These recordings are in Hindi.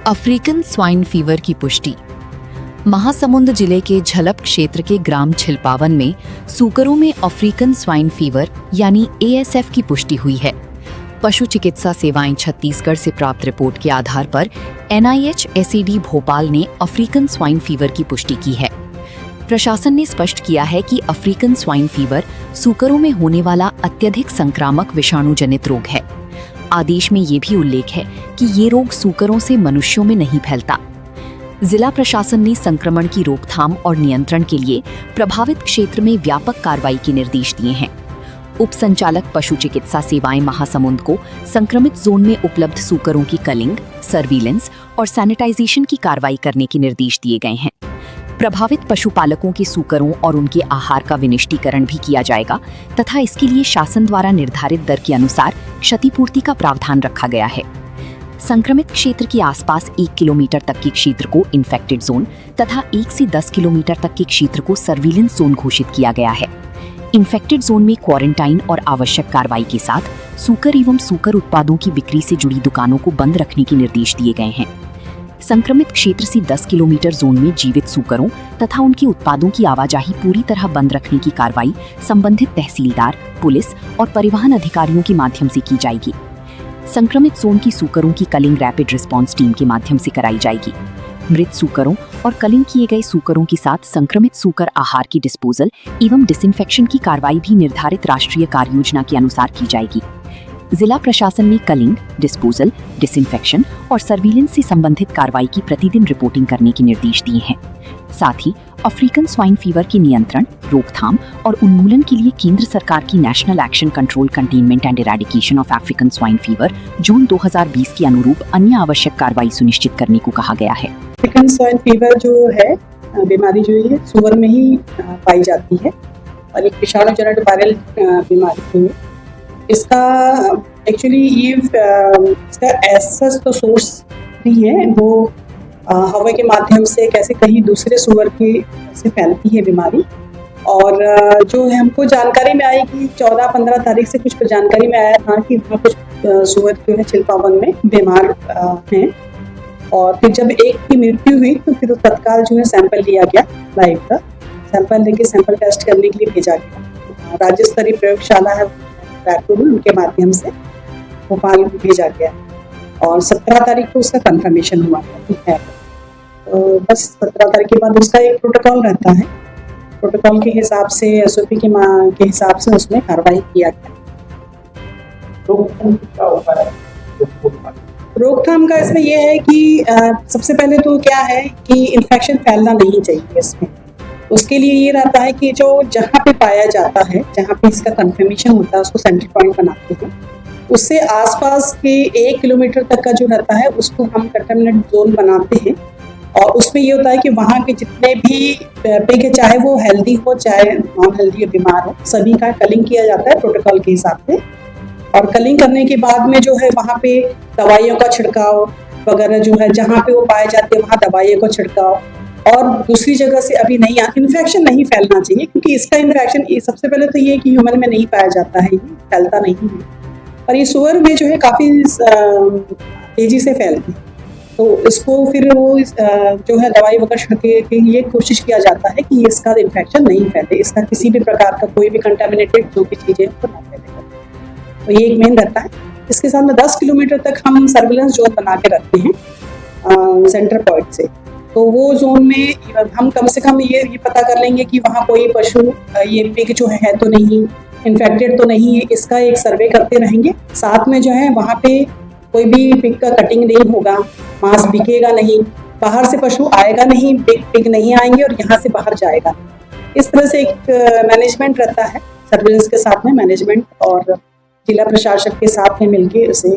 अफ्रीकन स्वाइन फीवर की पुष्टि। महासमुंद जिले के झलप क्षेत्र के ग्राम छिलपावन में सूकरों में अफ्रीकन स्वाइन फीवर यानी ASF की पुष्टि हुई है। पशु चिकित्सा सेवाएं छत्तीसगढ़ से प्राप्त रिपोर्ट के आधार पर NIH-SAD भोपाल ने अफ्रीकन स्वाइन फीवर की पुष्टि की है। प्रशासन ने स्पष्ट किया है कि अफ्रीकन स्वाइन फीवर सूकरों में होने वाला अत्यधिक संक्रामक विषाणु जनित रोग है। आदेश में ये भी उल्लेख है कि ये रोग सूकरों से मनुष्यों में नहीं फैलता। जिला प्रशासन ने संक्रमण की रोकथाम और नियंत्रण के लिए प्रभावित क्षेत्र में व्यापक कार्रवाई के निर्देश दिए हैं। उप संचालक पशु चिकित्सा सेवाएं महासमुंद को संक्रमित जोन में उपलब्ध सूकरों की कलिंग, सर्विलेंस और सैनिटाइजेशन की कार्रवाई करने के निर्देश दिए गए हैं। प्रभावित पशुपालकों के सूकरों और उनके आहार का विनिष्टीकरण भी किया जाएगा तथा इसके लिए शासन द्वारा निर्धारित दर के अनुसार क्षतिपूर्ति का प्रावधान रखा गया है। संक्रमित क्षेत्र के आसपास 1 किलोमीटर तक के क्षेत्र को इन्फेक्टेड जोन तथा 1 से 10 किलोमीटर तक के क्षेत्र को सर्विलेंस जोन घोषित किया गया है। इन्फेक्टेड जोन में क्वारंटाइन और आवश्यक कार्रवाई के साथ सूकर एवं सूकर उत्पादों की बिक्री से जुड़ी दुकानों को बंद रखने के निर्देश दिए गए हैं। संक्रमित क्षेत्र से 10 किलोमीटर जोन में जीवित सूकरों तथा उनके उत्पादों की आवाजाही पूरी तरह बंद रखने की कार्रवाई संबंधित तहसीलदार, पुलिस और परिवहन अधिकारियों के माध्यम से की जाएगी। संक्रमित जोन की सूकरों की कलिंग रैपिड रिस्पांस टीम के माध्यम से कराई जाएगी। मृत सूकरों और कलिंग किए गए सूकरों के साथ संक्रमित सूकर आहार की डिस्पोजल एवं डिसइंफेक्शन की कार्रवाई भी निर्धारित राष्ट्रीय कार्ययोजना के अनुसार की जाएगी। जिला प्रशासन ने कलिंग, डिस्पोजल, डिसइंफेक्शन और सर्विलेंस से संबंधित कार्रवाई की प्रतिदिन रिपोर्टिंग करने के निर्देश दिए हैं। साथ ही अफ्रीकन स्वाइन फीवर के नियंत्रण, रोकथाम और उन्मूलन के लिए केंद्र सरकार की national action control containment and eradication of African swine fever June 2020 के अनुरूप अन्य आवश्यक कार्रवाई सुनिश्चित करने को कहा गया है। अफ्रीकन स्वाइन फीवर जो है बीमारी जो है सुअर में ही पाई जाती है और एक विषाणु जनित वायरल बीमारी है। इसका एक्चुअली ये इसका ऐसा तो सोर्स नहीं है, वो हवा के माध्यम से कैसे कहीं दूसरे सुअर के से फैलती है बीमारी। और जो है हमको जानकारी में आई कि 14-15 तारीख से कुछ जानकारी में आया था कि वहाँ कुछ सुअर जो है छिलपावन में बीमार हैं। और फिर जब एक की मृत्यु हुई तो फिर तत्काल जो है सैंपल लिया गया, लाइव का सैंपल लेके सैंपल टेस्ट करने के लिए भेजा गया। राज्य स्तरीय प्रयोगशाला है रायपुर में, उनके माध्यम से भोपाल भेजा गया और 17 तारीख को उसका कंफर्मेशन हुआ है। तो बस 17 तारीख के बाद उसका एक प्रोटोकॉल रहता है। प्रोटोकॉल के हिसाब से SOP के हिसाब से उसमें कार्रवाई किया गया। रोकथाम का इसमें यह है कि सबसे पहले तो क्या है कि इन्फेक्शन फैलना नहीं चाहिए इसमें। उसके लिए ये रहता है कि जो जहाँ पे पाया जाता है, जहाँ पे इसका कंफर्मेशन होता है, उसको सेंटर पॉइंट बनाते हैं। उससे आसपास के 1 किलोमीटर तक का जो रहता है उसको हम कंटेमिनेट जोन बनाते हैं। और उसमें ये होता है कि वहाँ के जितने भी पिग है, चाहे वो हेल्दी हो चाहे नॉन हेल्दी हो, बीमार हो, सभी का कलिंग किया जाता है प्रोटोकॉल के हिसाब से। और कलिंग करने के बाद में जो है वहाँ पे दवाइयों का छिड़काव वगैरह जो है, जहाँ पे वो पाए जाते हैं वहाँ दवाइयों का छिड़काव। और दूसरी जगह से अभी नहीं इन्फेक्शन नहीं फैलना चाहिए, क्योंकि इसका इन्फेक्शन सबसे पहले तो ये कि ह्यूमन में नहीं पाया जाता है, ये फैलता नहीं है। और ये सुअर में जो है काफ़ी तेजी से फैलती है। तो इसको फिर वो जो है दवाई वगैरह छिड़के के ये कोशिश किया जाता है कि इसका इन्फेक्शन नहीं फैले, इसका किसी भी प्रकार का कोई भी कंटामिनेटेड जो भी चीज़ें वो ना फैले। तो ये एक मेन रहता है। इसके साथ में 10 किलोमीटर तक हम सर्विलेंस जोन बना के रखते हैं सेंटर पॉइंट से। तो वो जोन में हम कम से कम ये पता कर लेंगे कि वहाँ कोई पशु ये पिग जो है तो नहीं, इन्फेक्टेड तो नहीं है, इसका एक सर्वे करते रहेंगे। साथ में जो है वहाँ पे कोई भी पिग का कटिंग नहीं होगा, मांस बिकेगा नहीं, बाहर से पशु आएगा नहीं, पिग नहीं आएंगे और यहाँ से बाहर जाएगा। इस तरह से एक मैनेजमेंट रहता है, सर्विलेंस के साथ में मैनेजमेंट और जिला प्रशासन के साथ में मिलकर उसे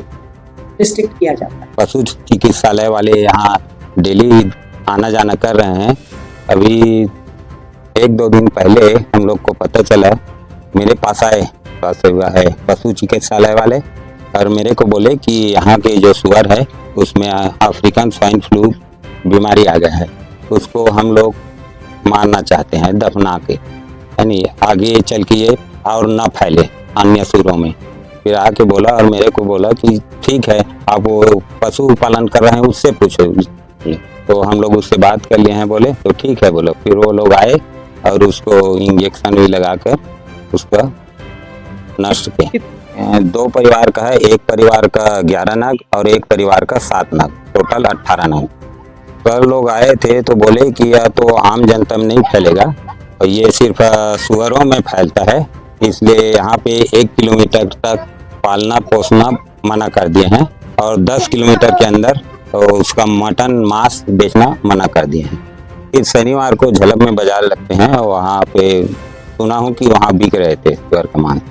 रिस्ट्रिक्ट किया जाता है। पशु चिकित्सालय वाले यहाँ डेली आना जाना कर रहे हैं। अभी 1-2 दिन पहले हम लोग को पता चला, मेरे पास आए है पशु चिकित्सालय वाले और मेरे को बोले कि यहाँ के जो सुअर है उसमें अफ्रीकन स्वाइन फ्लू बीमारी आ गया है, उसको हम लोग मारना चाहते हैं दफना के, यानी आगे चल के ये और ना फैले अन्य सुअरों में। फिर आके बोला और मेरे को बोला कि ठीक है, आप वो पशु पालन कर रहे हैं उससे पूछो। तो हम लोग उससे बात कर लिए हैं, बोले तो ठीक है बोलो। फिर वो लोग आए और उसको इंजेक्शन भी लगा कर उसका नष्ट किया। 2 परिवार का है, एक परिवार का 11 नग और एक परिवार का 7 नग, टोटल 18 नग। कल लोग आए थे तो बोले कि यह तो आम जनता में नहीं फैलेगा और ये सिर्फ सुअरों में फैलता है, इसलिए यहाँ पे 1 किलोमीटर तक पालना पोसना मना कर दिए हैं और 10 किलोमीटर के अंदर तो उसका मटन मांस बेचना मना कर दिए हैं। फिर शनिवार को झलक में बाजार लगते हैं और वहाँ पे सुना हूँ कि वहाँ बिक रहे थे सुअर का मांस।